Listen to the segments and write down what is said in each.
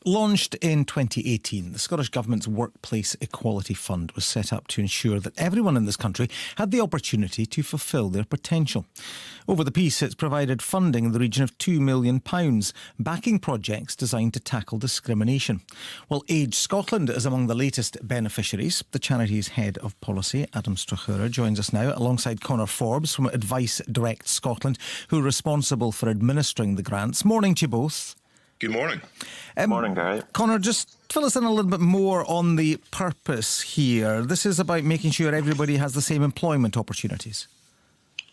Launched in 2018, the Scottish Government's Workplace Equality Fund was set up to ensure that everyone in this country had the opportunity to fulfil their potential. Over the piece, it's provided funding in the region of £2 million, backing projects designed to tackle discrimination. Well, Age Scotland is among the latest beneficiaries. The charity's head of policy, Adam Stachura, joins us now alongside Conor Forbes from Advice Direct Scotland, who are responsible for administering the grants. Morning to you both. Good morning. Morning, Gary. Conor, just fill us in a little bit more on the purpose here. This is about making sure everybody has the same employment opportunities.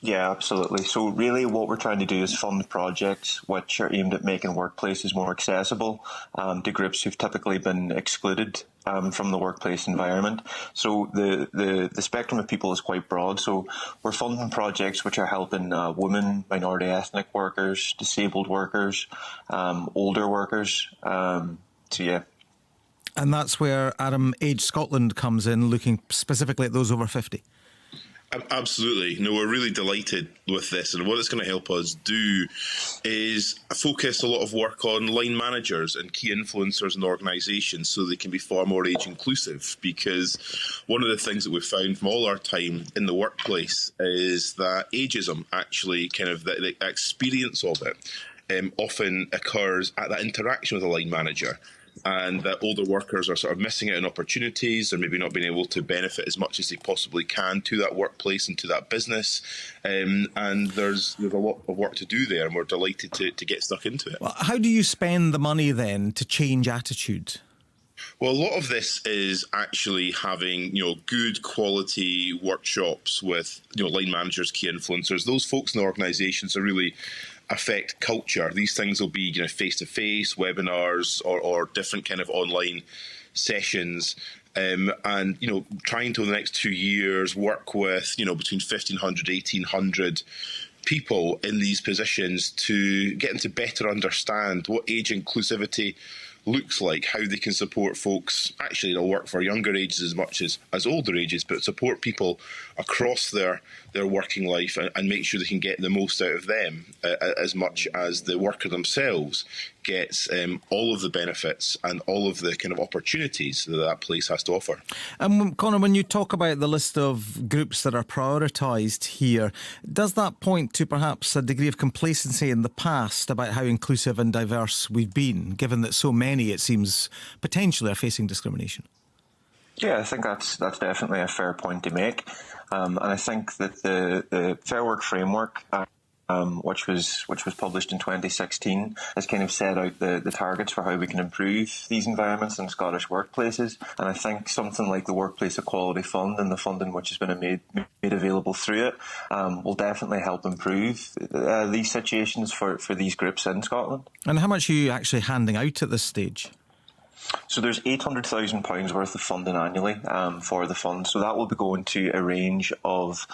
Yeah, absolutely. So really what we're trying to do is fund projects which are aimed at making workplaces more accessible to groups who've typically been excluded from the workplace environment. So the spectrum of people is quite broad. So we're funding projects which are helping women, minority ethnic workers, disabled workers, older workers. Yeah. And that's where Adam, Age Scotland comes in, looking specifically at those over 50. Absolutely. No, we're really delighted with this, and what it's going to help us do is focus a lot of work on line managers and key influencers in organisations so they can be far more age inclusive, because one of the things that we've found from all our time in the workplace is that ageism, actually kind of the experience of it, often occurs at that interaction with a line manager. And that older workers are sort of missing out on opportunities or maybe not being able to benefit as much as they possibly can to that workplace and to that business. And there's a lot of work to do there, and we're delighted to get stuck into it. Well, how do you spend the money then to change attitude? Well, a lot of this is actually having, good quality workshops with, line managers, key influencers. Those folks in the organisations are really affect culture. These things will be, face-to-face webinars or different kind of online sessions. And, trying to the next 2 years work with, between 1,500, 1,800 people in these positions to get them to better understand what age inclusivity looks like, how they can support folks. Actually, they'll work for younger ages as much as older ages, but support people across their working life and make sure they can get the most out of them as much as the worker themselves gets all of the benefits and all of the kind of opportunities that place has to offer. Conor, when you talk about the list of groups that are prioritised here, does that point to perhaps a degree of complacency in the past about how inclusive and diverse we've been, given that so many, it seems, potentially are facing discrimination? Yeah, I think that's definitely a fair point to make. And I think that the Fair Work Framework, which was published in 2016, has kind of set out the targets for how we can improve these environments in Scottish workplaces. And I think something like the Workplace Equality Fund and the funding which has been made available through it will definitely help improve these situations for these groups in Scotland. And how much are you actually handing out at this stage? So there's £800,000 worth of funding annually for the fund. So that will be going to a range of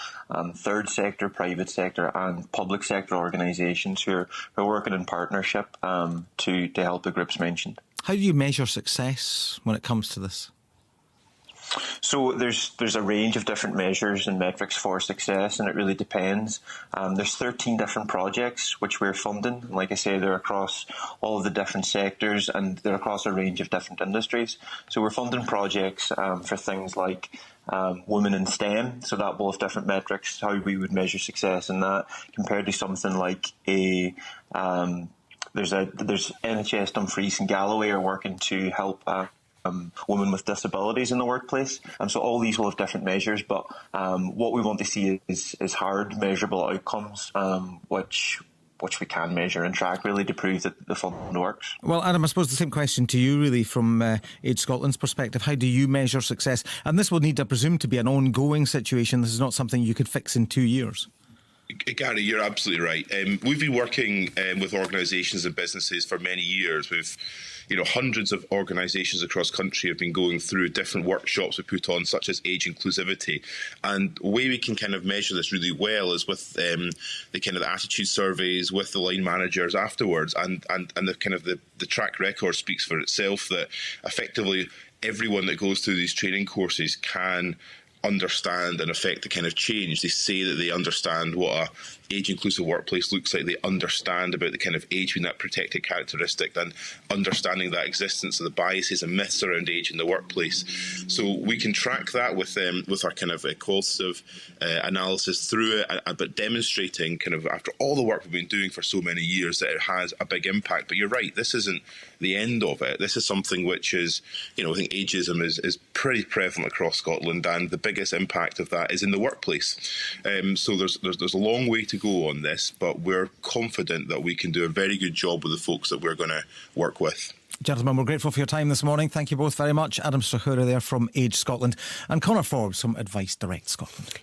third sector, private sector and public sector organisations who are working in partnership to help the groups mentioned. How do you measure success when it comes to this? So there's a range of different measures and metrics for success, and it really depends. There's 13 different projects which we're funding. And like I say, they're across all of the different sectors and they're across a range of different industries. So we're funding projects for things like women in STEM, so that will have different metrics, how we would measure success in that, compared to something like there's NHS Dumfries and Galloway are working to help women with disabilities in the workplace. So all these will have different measures, but what we want to see is hard, measurable outcomes, which we can measure and track, really, to prove that the fund works. Well, Adam, I suppose the same question to you, really, from Age Scotland's perspective. How do you measure success? And this will need, I presume, to be an ongoing situation. This is not something you could fix in 2 years. Gary, you're absolutely right. We've been working with organisations and businesses for many years. We've, hundreds of organisations across country have been going through different workshops we put on, such as age inclusivity. And the way we can kind of measure this really well is with the kind of attitude surveys with the line managers afterwards, and the kind of the track record speaks for itself, that effectively everyone that goes through these training courses can understand and affect the kind of change. They say that they understand what a age-inclusive workplace looks like. They understand about the kind of age being that protected characteristic, and understanding that existence of the biases and myths around age in the workplace. So we can track that with our kind of qualitative analysis through it, but demonstrating kind of after all the work we've been doing for so many years that it has a big impact. But you're right, this isn't the end of it. This is something which is, I think ageism is pretty prevalent across Scotland, and the biggest impact of that is in the workplace. So there's a long way to go on this, but we're confident that we can do a very good job with the folks that we're going to work with. Gentlemen, we're grateful for your time this morning. Thank you both very much. Adam Stachura there from Age Scotland and Conor Forbes from Advice Direct Scotland.